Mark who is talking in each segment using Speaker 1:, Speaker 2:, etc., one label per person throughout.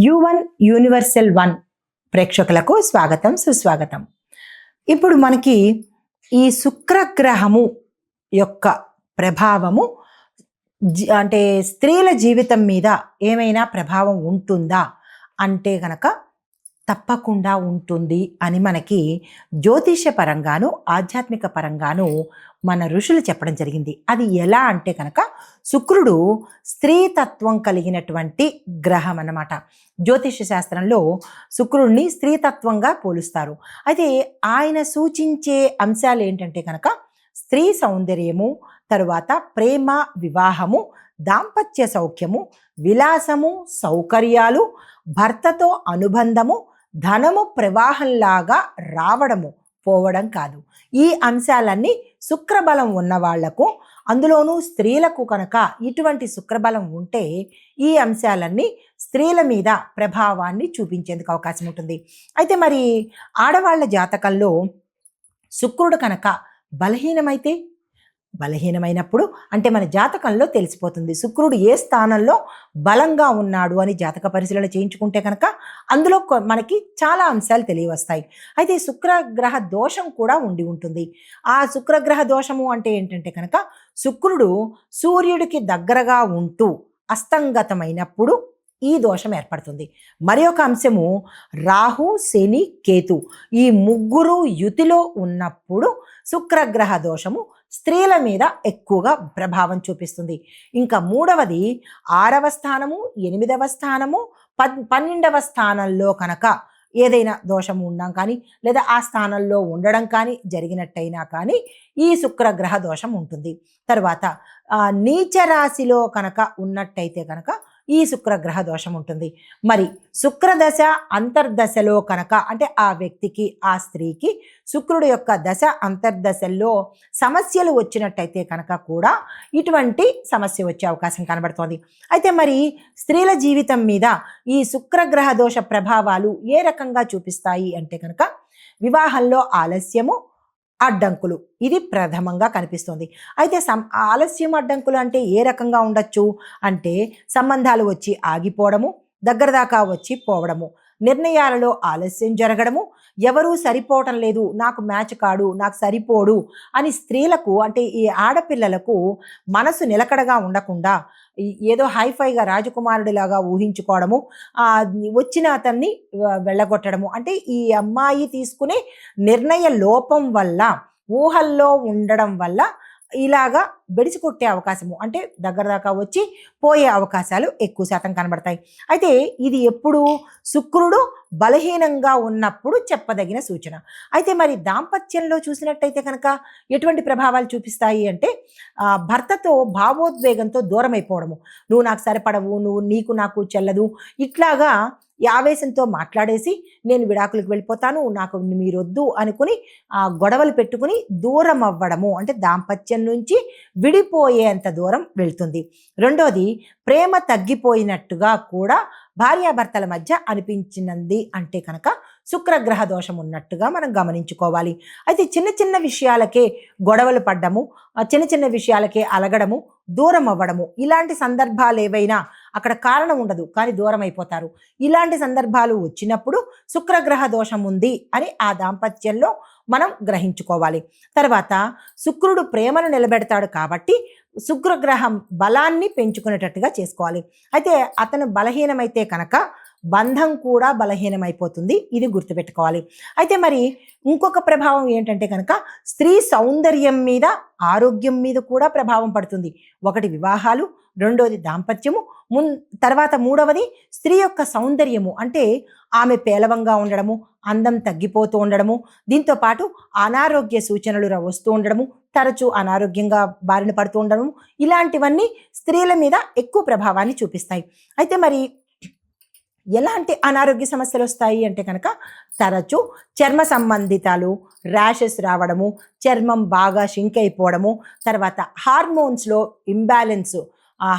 Speaker 1: U1 universal 1 ప్రేక్షకులకు స్వాగతం సుస్వాగతం. ఇప్పుడు మనకి ఈ శుక్రగ్రహము యొక్క ప్రభావము అంటే స్త్రీల జీవితం మీద ఏమైనా ప్రభావం ఉంటుందా అంటే గనక తప్పకుండా ఉంటుంది అని మనకి జ్యోతిష పరంగాను ఆధ్యాత్మిక పరంగాను మన ఋషులు చెప్పడం జరిగింది. అది ఎలా అంటే కనుక శుక్రుడు స్త్రీతత్వం కలిగినటువంటి గ్రహం అన్నమాట. జ్యోతిష శాస్త్రంలో శుక్రుడిని స్త్రీతత్వంగా పోలుస్తారు. అయితే ఆయన సూచించే అంశాలు ఏంటంటే కనుక స్త్రీ సౌందర్యము, తరువాత ప్రేమ, వివాహము, దాంపత్య సౌఖ్యము, విలాసము, సౌకర్యాలు, భర్తతో అనుబంధము, ధనము ప్రవాహంలాగా రావడము పోవడం కాదు. ఈ అంశాలన్నీ శుక్రబలం ఉన్న వాళ్లకు, అందులోనూ స్త్రీలకు కనుక ఇటువంటి శుక్రబలం ఉంటే ఈ అంశాలన్నీ స్త్రీల మీద ప్రభావాన్ని చూపించేందుకు అవకాశం ఉంటుంది. అయితే మరి ఆడవాళ్ల జాతకంలో శుక్రుడు కనుక బలహీనమైనప్పుడు అంటే మన జాతకంలో తెలిసిపోతుంది శుక్రుడు ఏ స్థానంలో బలంగా ఉన్నాడు అని జాతక పరిశీలన చేయించుకుంటే కనుక అందులో మనకి చాలా అంశాలు తెలియవస్తాయి. అయితే శుక్రగ్రహ దోషం కూడా ఉండి ఉంటుంది. ఆ శుక్రగ్రహ దోషము అంటే ఏంటంటే కనుక శుక్రుడు సూర్యుడికి దగ్గరగా ఉంటూ అస్తంగతమైనప్పుడు ఈ దోషం ఏర్పడుతుంది. మరి ఒక అంశము రాహు, శని, కేతు ఈ ముగ్గురు యుతిలో ఉన్నప్పుడు శుక్రగ్రహ దోషము స్త్రీల మీద ఎక్కువగా ప్రభావం చూపిస్తుంది. ఇంకా మూడవది 6వ స్థానము, 8వ స్థానము, 12వ స్థానంలో కనుక ఏదైనా దోషం ఉండడం కానీ లేదా ఆ స్థానంలో ఉండడం కానీ జరిగినట్టయినా కానీ ఈ శుక్రగ్రహ దోషం ఉంటుంది. తర్వాత నీచ రాశిలో కనుక ఉన్నట్టయితే కనుక ఈ శుక్రగ్రహ దోషం ఉంటుంది. మరి శుక్రదశ అంతర్దశలో కనుక అంటే ఆ వ్యక్తికి, ఆ స్త్రీకి శుక్రుడు యొక్క దశ అంతర్దశల్లో సమస్యలు వచ్చినట్టయితే కనుక కూడా ఇటువంటి సమస్య వచ్చే అవకాశం కనబడుతోంది. అయితే మరి స్త్రీల జీవితం మీద ఈ శుక్రగ్రహ దోష ప్రభావాలు ఏ రకంగా చూపిస్తాయి అంటే కనుక వివాహంలో ఆలస్యము, అడ్డంకులు ఇది ప్రథమంగా కనిపిస్తుంది. అయితే ఆలస్యం, అడ్డంకులు అంటే ఏ రకంగా ఉండొచ్చు అంటే సంబంధాలు వచ్చి ఆగిపోవడము, దగ్గర దాకా వచ్చి పోవడము, నిర్ణయాలలో ఆలస్యం జరగడము, ఎవరూ సరిపోవటం లేదు, నాకు మ్యాచ్ కాడు, నాకు సరిపోడు అని స్త్రీలకు అంటే ఈ ఆడపిల్లలకు మనసు నిలకడగా ఉండకుండా ఏదో హైఫైగా రాజకుమారుడిలాగా ఊహించుకోవడము, వచ్చిన అతన్ని వెళ్ళగొట్టడము, అంటే ఈ అమ్మాయి తీసుకునే నిర్ణయ లోపం వల్ల, ఊహల్లో ఉండడం వల్ల ఇలాగా బెడిసి కొట్టే అవకాశము అంటే దగ్గర దాకా వచ్చి పోయే అవకాశాలు ఎక్కువ శాతం కనబడతాయి. అయితే ఇది ఎప్పుడు శుక్రుడు బలహీనంగా ఉన్నప్పుడు చెప్పదగిన సూచన. అయితే మరి దాంపత్యంలో చూసినట్టయితే కనుక ఎటువంటి ప్రభావాలు చూపిస్తాయి అంటే భర్తతో భావోద్వేగంతో దూరం అయిపోవడము, నువ్వు నాకు సరిపడవు, నీకు నాకు చెల్లదు, ఇట్లాగా ఆవేశంతో మాట్లాడేసి నేను విడాకులకు వెళ్ళిపోతాను, నాకు మీరొద్దు అనుకుని గొడవలు పెట్టుకుని దూరం అవ్వడము అంటే దాంపత్యం నుంచి విడిపోయేంత దూరం వెళ్తుంది. రెండోది ప్రేమ తగ్గిపోయినట్టుగా కూడా భార్యాభర్తల మధ్య అనిపించినది అంటే కనుక శుక్రగ్రహ దోషం ఉన్నట్టుగా మనం గమనించుకోవాలి. అయితే చిన్న చిన్న విషయాలకే గొడవలు పడ్డము, చిన్న చిన్న విషయాలకే అలగడము, దూరం అవ్వడము, ఇలాంటి సందర్భాలు ఏవైనా అక్కడ కారణం ఉండదు కానీ దూరం అయిపోతారు. ఇలాంటి సందర్భాలు వచ్చినప్పుడు శుక్రగ్రహ దోషం ఉంది అని ఆ దాంపత్యంలో మనం గ్రహించుకోవాలి. తర్వాత శుక్రుడు ప్రేమను నిలబెడతాడు కాబట్టి శుక్రగ్రహం బలాన్ని పెంచుకునేటట్టుగా చేసుకోవాలి. అయితే అతను బలహీనమైతే కనుక బంధం కూడా బలహీనమైపోతుంది, ఇది గుర్తుపెట్టుకోవాలి. అయితే మరి ఇంకొక ప్రభావం ఏంటంటే కనుక స్త్రీ సౌందర్యం మీద, ఆరోగ్యం మీద కూడా ప్రభావం పడుతుంది. ఒకటి వివాహాలు, రెండోది దాంపత్యము, తర్వాత మూడవది స్త్రీ యొక్క సౌందర్యము అంటే ఆమె పేలవంగా ఉండడము, అందం తగ్గిపోతూ ఉండడము, దీంతో పాటు అనారోగ్య సూచనలు వస్తూ ఉండడము, తరచూ అనారోగ్యంగా బారిన పడుతూ ఉండడము, ఇలాంటివన్నీ స్త్రీల మీద ఎక్కువ ప్రభావాన్ని చూపిస్తాయి. అయితే మరి ఎలాంటి అనారోగ్య సమస్యలు వస్తాయి అంటే కనుక తరచూ చర్మ సంబంధితాలు, ర్యాషెస్ రావడము, చర్మం బాగా షింక్ అయిపోవడము, తర్వాత హార్మోన్స్లో ఇంబ్యాలెన్స్,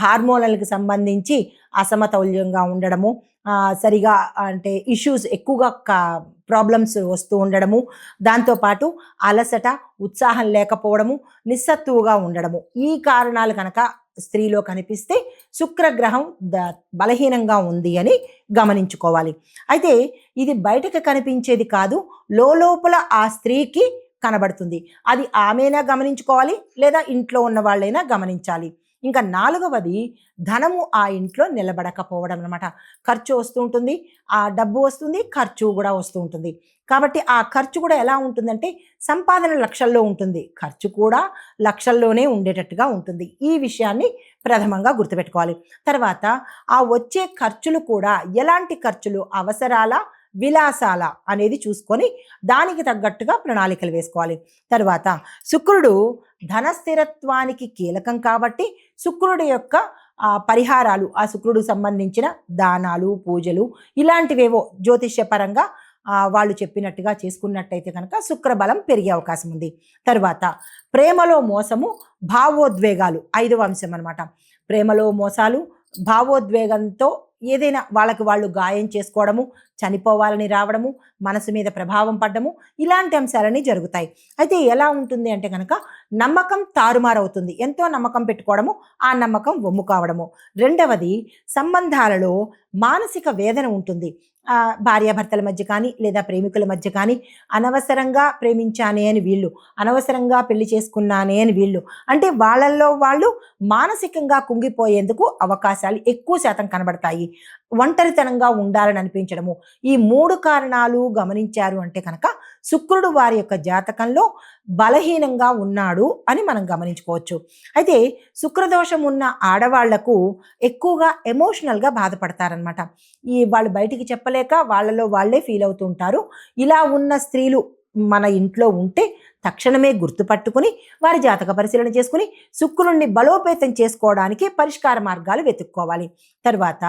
Speaker 1: హార్మోన్లకు సంబంధించి అసమతౌల్యంగా ఉండడము, సరిగా అంటే ఇష్యూస్ ఎక్కువగా ప్రాబ్లమ్స్ వస్తూ ఉండడము, దాంతోపాటు అలసట, ఉత్సాహం లేకపోవడము, నిస్సత్తువుగా ఉండడము, ఈ కారణాలు కనుక స్త్రీలో కనిపిస్తే శుక్రగ్రహం బలహీనంగా ఉంది అని గమనించుకోవాలి. అయితే ఇది బయటకు కనిపించేది కాదు, లోపల ఆ స్త్రీకి కనబడుతుంది. అది ఆమెనా గమనించుకోవాలి, లేదా ఇంట్లో ఉన్న వాళ్ళైనా గమనించాలి. ఇంకా 4వది ధనము ఆ ఇంట్లో నిలబడకపోవడం అనమాట. ఖర్చు వస్తూ ఉంటుంది, ఆ డబ్బు వస్తుంది, ఖర్చు కూడా వస్తూ ఉంటుంది. కాబట్టి ఆ ఖర్చు కూడా ఎలా ఉంటుందంటే సంపాదన లక్షల్లో ఉంటుంది, ఖర్చు కూడా లక్షల్లోనే ఉండేటట్టుగా ఉంటుంది. ఈ విషయాన్ని ప్రథమంగా గుర్తుపెట్టుకోవాలి. తర్వాత ఆ వచ్చే ఖర్చులు కూడా ఎలాంటి ఖర్చులు, అవసరాల విలాసాల అనేది చూసుకొని దానికి తగ్గట్టుగా ప్రణాళికలు వేసుకోవాలి. తర్వాత శుక్రుడు ధన స్థిరత్వానికి కీలకం కాబట్టి శుక్రుడి యొక్క పరిహారాలు, ఆ శుక్రుడికి సంబంధించిన దానాలు, పూజలు ఇలాంటివేవో జ్యోతిష్యపరంగా వాళ్ళు చెప్పినట్టుగా చేసుకున్నట్టయితే కనుక శుక్రబలం పెరిగే అవకాశం ఉంది. తర్వాత ప్రేమలో మోసము, భావోద్వేగాలు 5వ అంశం అనమాట. ప్రేమలో మోసాలు, భావోద్వేగంతో ఏదైనా వాళ్ళకి వాళ్ళు గాయం చేసుకోవడము, చనిపోవాలని రావడము, మనసు మీద ప్రభావం పడ్డము, ఇలాంటి అంశాలన్నీ జరుగుతాయి. అయితే ఎలా ఉంటుంది అంటే కనుక నమ్మకం తారుమారవుతుంది. ఎంతో నమ్మకం పెట్టుకోవడము, ఆ నమ్మకం వమ్ము కావడము. రెండవది సంబంధాలలో మానసిక వేదన ఉంటుంది. భార్యాభర్తల మధ్య కానీ, లేదా ప్రేమికుల మధ్య కానీ అనవసరంగా ప్రేమించానే అని వీళ్ళు, అనవసరంగా పెళ్లి చేసుకున్నానే అని వీళ్ళు, అంటే వాళ్ళల్లో వాళ్ళు మానసికంగా కుంగిపోయేందుకు అవకాశాలు ఎక్కువ శాతం కనబడతాయి. ఒంటరితనంగా ఉండాలని అనిపించడము, ఈ 3 కారణాలు గమనించారు అంటే కనుక శుక్రుడు వారి యొక్క జాతకంలో బలహీనంగా ఉన్నాడు అని మనం గమనించుకోవచ్చు. అయితే శుక్రదోషం ఉన్న ఆడవాళ్లకు ఎక్కువగా ఎమోషనల్గా బాధపడతారనమాట. వాళ్ళు బయటికి చెప్పలేక వాళ్ళలో వాళ్ళే ఫీల్ అవుతూ ఉంటారు. ఇలా ఉన్న స్త్రీలు మన ఇంట్లో ఉంటే తక్షణమే గుర్తుపట్టుకుని వారి జాతక పరిశీలన చేసుకుని శుక్రుణ్ణి బలోపేతం చేసుకోవడానికి పరిష్కార మార్గాలు వెతుక్కోవాలి. తర్వాత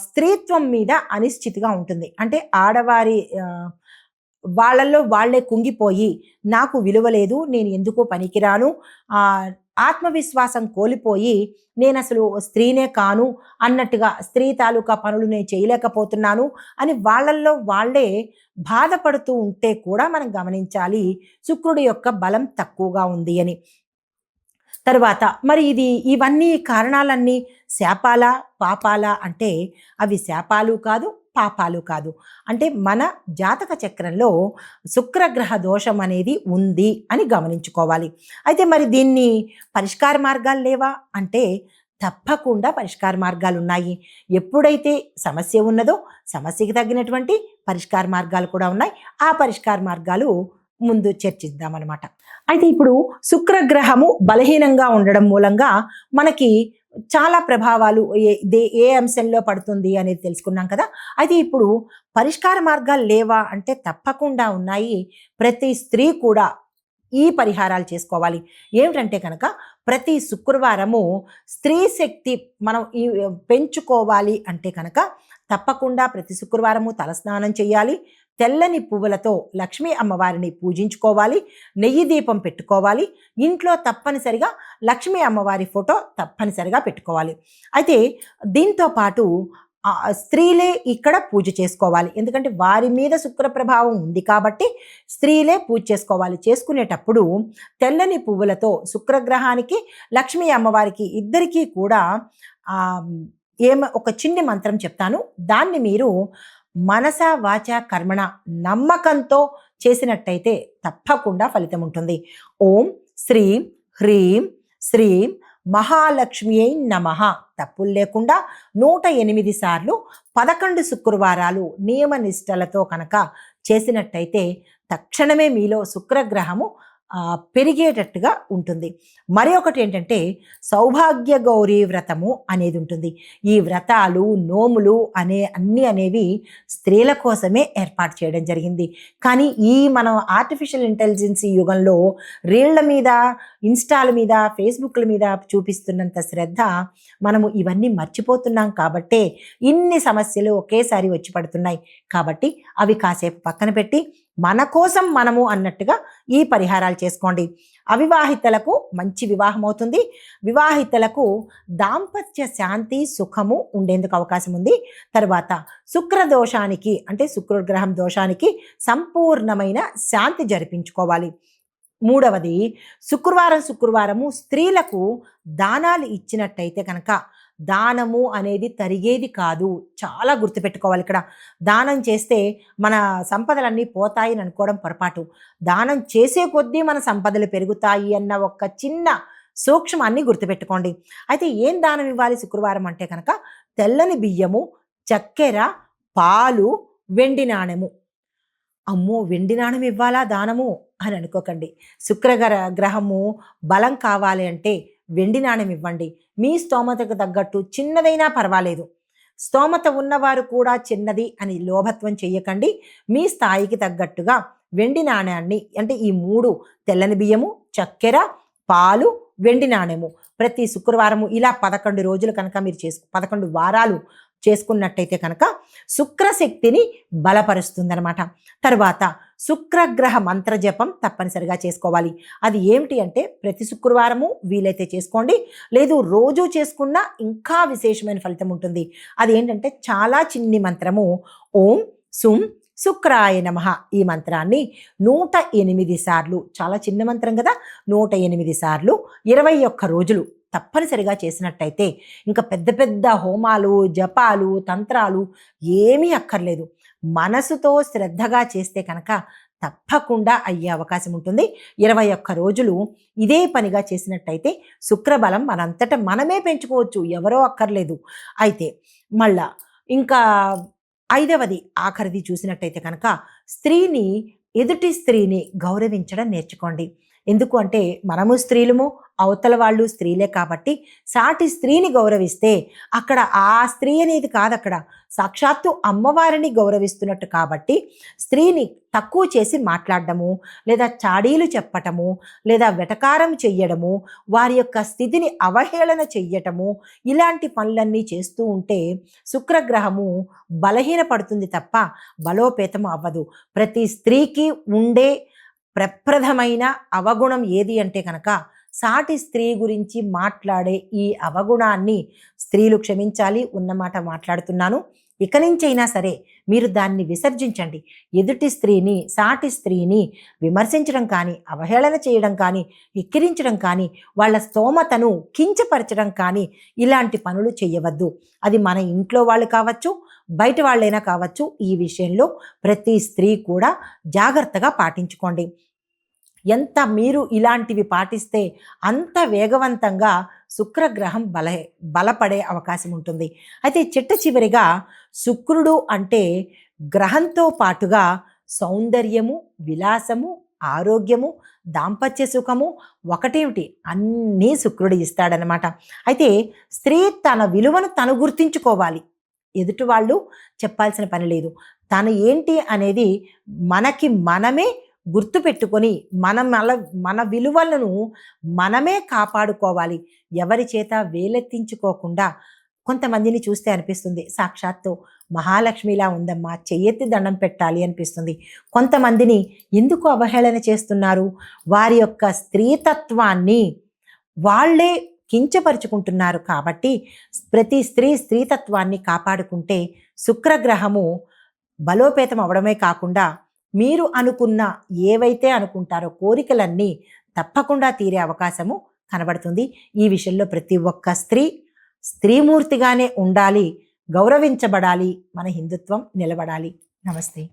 Speaker 1: స్త్రీత్వం మీద అనిశ్చితిగా ఉంటుంది. అంటే ఆడవారి వాళ్ళల్లో వాళ్ళే కుంగిపోయి నాకు విలువ లేదు, నేను ఎందుకో పనికిరాను, ఆత్మవిశ్వాసం కోల్పోయి నేను అసలు స్త్రీనే కాను అన్నట్టుగా, స్త్రీ తాలూకా పనులు నేను చేయలేకపోతున్నాను అని వాళ్ళల్లో వాళ్ళే బాధపడుతూ ఉంటే కూడా మనం గమనించాలి శుక్రుడి యొక్క బలం తక్కువగా ఉంది అని. తర్వాత మరి ఇవన్నీ కారణాలన్నీ శాపాలా పాపాలా అంటే అవి శాపాలు కాదు, పాపాలు కాదు. అంటే మన జాతక చక్రంలో శుక్రగ్రహ దోషం అనేది ఉంది అని గమనించుకోవాలి. అయితే మరి దీన్ని పరిష్కార మార్గాలు లేవా అంటే తప్పకుండా పరిష్కార మార్గాలు ఉన్నాయి. ఎప్పుడైతే సమస్య ఉన్నదో సమస్యకి తగినటువంటి పరిష్కార మార్గాలు కూడా ఉన్నాయి. ఆ పరిష్కార మార్గాలు ముందు చర్చిద్దామన్నమాట. అయితే ఇప్పుడు శుక్రగ్రహము బలహీనంగా ఉండడం మూలంగా మనకి చాలా ప్రభావాలు ఏ అంశంలో పడుతుంది అనేది తెలుసుకున్నాం కదా. అయితే ఇప్పుడు పరిష్కార మార్గాలు లేవా అంటే తప్పకుండా ఉన్నాయి. ప్రతి స్త్రీ కూడా ఈ పరిహారాలు చేసుకోవాలి. ఏమిటంటే కనుక ప్రతి శుక్రవారము స్త్రీ శక్తి మనం పెంచుకోవాలి అంటే కనుక తప్పకుండా ప్రతి శుక్రవారము తలస్నానం చేయాలి. తెల్లని పువ్వులతో లక్ష్మీ అమ్మవారిని పూజించుకోవాలి. నెయ్యి దీపం పెట్టుకోవాలి. ఇంట్లో తప్పనిసరిగా లక్ష్మీ అమ్మవారి ఫోటో తప్పనిసరిగా పెట్టుకోవాలి. అయితే దీంతో పాటు స్త్రీలే ఇక్కడ పూజ చేసుకోవాలి. ఎందుకంటే వారి మీద శుక్ర ప్రభావం ఉంది కాబట్టి స్త్రీలే పూజ చేసుకోవాలి. చేసుకునేటప్పుడు తెల్లని పువ్వులతో శుక్రగ్రహానికి, లక్ష్మీ అమ్మవారికి ఇద్దరికీ కూడా ఒక చిన్ని మంత్రం చెప్తాను. దాన్ని మీరు మనస వాచ కర్మణ నమ్మకంతో చేసినట్టయితే తప్పకుండా ఫలితం ఉంటుంది. ఓం శ్రీం హ్రీం శ్రీం మహాలక్ష్మియై నమః తప్పులు లేకుండా 108 సార్లు 11 శుక్రవారాలు నియమ నిష్టలతో కనుక చేసినట్టయితే తక్షణమే మీలో శుక్రగ్రహము పెరిగేటట్టుగా ఉంటుంది. మరి ఒకటి ఏంటంటే సౌభాగ్య గౌరీ వ్రతము అనేది ఉంటుంది. ఈ వ్రతాలు, నోములు అన్నీ అనేవి స్త్రీల కోసమే ఏర్పాటు చేయడం జరిగింది. కానీ మనం ఆర్టిఫిషియల్ ఇంటెలిజెన్స్ యుగంలో రీళ్ల మీద, ఇన్స్టాల మీద, ఫేస్బుక్ల మీద చూపిస్తున్నంత శ్రద్ధ మనము ఇవన్నీ మర్చిపోతున్నాం కాబట్టే ఇన్ని సమస్యలు ఒకేసారి వచ్చి పడుతున్నాయి. కాబట్టి అవి కాసేపు పక్కన పెట్టి మన కోసం మనము అన్నట్టుగా ఈ పరిహారాలు చేసుకోండి. అవివాహితలకు మంచి వివాహం అవుతుంది. వివాహితలకు దాంపత్య శాంతి, సుఖము ఉండేందుకు అవకాశం ఉంది. తర్వాత శుక్రదోషానికి అంటే శుక్రగ్రహం దోషానికి సంపూర్ణమైన శాంతి జరిపించుకోవాలి. మూడవది శుక్రవారము స్త్రీలకు దానాలు ఇచ్చినట్టయితే కనుక దానము అనేది తరిగేది కాదు. చాలా గుర్తుపెట్టుకోవాలి ఇక్కడ. దానం చేస్తే మన సంపదలన్నీ పోతాయి అని అనుకోవడం పొరపాటు. దానం చేసే కొద్దీ మన సంపదలు పెరుగుతాయి అన్న ఒక చిన్న సూక్ష్మాన్ని గుర్తుపెట్టుకోండి. అయితే ఏం దానం ఇవ్వాలి శుక్రవారం అంటే కనుక తెల్లని బియ్యము, చక్కెర, పాలు, వెండి నాణెము. అమ్మో! వెండి నాణెం ఇవ్వాలా దానము అని అనుకోకండి. గ్రహము బలం కావాలి అంటే వెండి నాణెం ఇవ్వండి. మీ స్తోమతకు తగ్గట్టు చిన్నదైనా పర్వాలేదు. స్తోమత ఉన్నవారు కూడా చిన్నది అని లోభత్వం చెయ్యకండి. మీ స్థాయికి తగ్గట్టుగా వెండి నాణ్యాన్ని అంటే ఈ 3 తెల్లని బియ్యము, చక్కెర, పాలు, వెండి నాణెము ప్రతి శుక్రవారము ఇలా 11 రోజులు కనుక మీరు 11 వారాలు చేసుకున్నట్టయితే కనుక శుక్రశక్తిని బలపరుస్తుందనమాట. తర్వాత శుక్రగ్రహ మంత్రజపం తప్పనిసరిగా చేసుకోవాలి. అది ఏమిటి అంటే ప్రతి శుక్రవారము వీలైతే చేసుకోండి, లేదు రోజు చేసుకున్నా ఇంకా విశేషమైన ఫలితం ఉంటుంది. అది ఏంటంటే చాలా చిన్ని మంత్రము ఓం సుం శుక్రాయ నమః ఈ మంత్రాన్ని 108 సార్లు, చాలా చిన్న మంత్రం కదా, 108 సార్లు 21 రోజులు తప్పనిసరిగా చేసినట్టయితే ఇంకా పెద్ద పెద్ద హోమాలు, జపాలు, తంత్రాలు ఏమీ అక్కర్లేదు. మనసుతో శ్రద్ధగా చేస్తే కనుక తప్పకుండా అయ్యే అవకాశం ఉంటుంది. 21 రోజులు ఇదే పనిగా చేసినట్టయితే శుక్రబలం మనంతట మనమే పెంచుకోవచ్చు, ఎవరో అక్కర్లేదు. అయితే మళ్ళా ఇంకా 5వది ఆఖరిది చూసినట్టయితే కనుక ఎదుటి స్త్రీని గౌరవించడం నేర్చుకోండి. ఎందుకు అంటే మనము స్త్రీలము, అవతల వాళ్ళు స్త్రీలే కాబట్టి సాటి స్త్రీని గౌరవిస్తే అక్కడ ఆ స్త్రీ అనేది కాదు, అక్కడ సాక్షాత్తు అమ్మవారిని గౌరవిస్తున్నట్టు. కాబట్టి స్త్రీని తక్కువ చేసి మాట్లాడడము, లేదా చాడీలు చెప్పటము, లేదా వెటకారం చెయ్యడము, వారి యొక్క స్థితిని అవహేళన చెయ్యటము, ఇలాంటి పనులన్నీ చేస్తూ ఉంటే శుక్రగ్రహము బలహీనపడుతుంది తప్ప బలోపేతం అవ్వదు. ప్రతి స్త్రీకి ఉండే ప్రప్రథమైన అవగుణం ఏది అంటే కనుక సాటి స్త్రీ గురించి మాట్లాడే ఈ అవగుణాన్ని స్త్రీలు క్షమించాలి, ఉన్నమాట మాట్లాడుతున్నాను. ఇక నుంచైనా సరే మీరు దాన్ని విసర్జించండి. ఎదుటి స్త్రీని, సాటి స్త్రీని విమర్శించడం కానీ, అవహేళన చేయడం కానీ, ఎక్కిరించడం కానీ, వాళ్ళ స్తోమతను కించపరచడం కానీ ఇలాంటి పనులు చేయవద్దు. అది మన ఇంట్లో వాళ్ళు కావచ్చు, బయట వాళ్ళైనా కావచ్చు. ఈ విషయంలో ప్రతి స్త్రీ కూడా జాగ్రత్తగా పాటించుకోండి. ఎంత మీరు ఇలాంటివి పాటిస్తే అంత వేగవంతంగా శుక్రగ్రహం బలపడే అవకాశం ఉంటుంది. అయితే చిట్ట చివరిగా శుక్రుడు అంటే గ్రహంతో పాటుగా సౌందర్యము, విలాసము, ఆరోగ్యము, దాంపత్య సుఖము ఒకటేమిటి అన్నీ శుక్రుడు ఇస్తాడనమాట. అయితే స్త్రీ తన విలువను తను గుర్తించుకోవాలి. ఎదుటి వాళ్ళు చెప్పాల్సిన పని లేదు. తను ఏంటి అనేది మనకి మనమే గుర్తుపెట్టుకొని మన విలువలను మనమే కాపాడుకోవాలి. ఎవరి చేత వేలెత్తించుకోకుండా. కొంతమందిని చూస్తే అనిపిస్తుంది సాక్షాత్తు మహాలక్ష్మిలా ఉందమ్మా, చెయ్యెత్తి దండం పెట్టాలి అనిపిస్తుంది. కొంతమందిని ఎందుకు అవహేళన చేస్తున్నారు? వారి యొక్క స్త్రీతత్వాన్ని వాళ్ళే కించపరుచుకుంటున్నారు. కాబట్టి ప్రతి స్త్రీతత్వాన్ని కాపాడుకుంటే శుక్రగ్రహము బలోపేతం అవడమే కాకుండా మీరు అనుకున్న ఏవైతే అనుకుంటారో కోరికలన్నీ తప్పకుండా తీరే అవకాశము కనబడుతుంది. ఈ విషయంలో ప్రతి ఒక్క స్త్రీమూర్తిగానే ఉండాలి, గౌరవించబడాలి, మన హిందుత్వం నిలబడాలి. నమస్తే.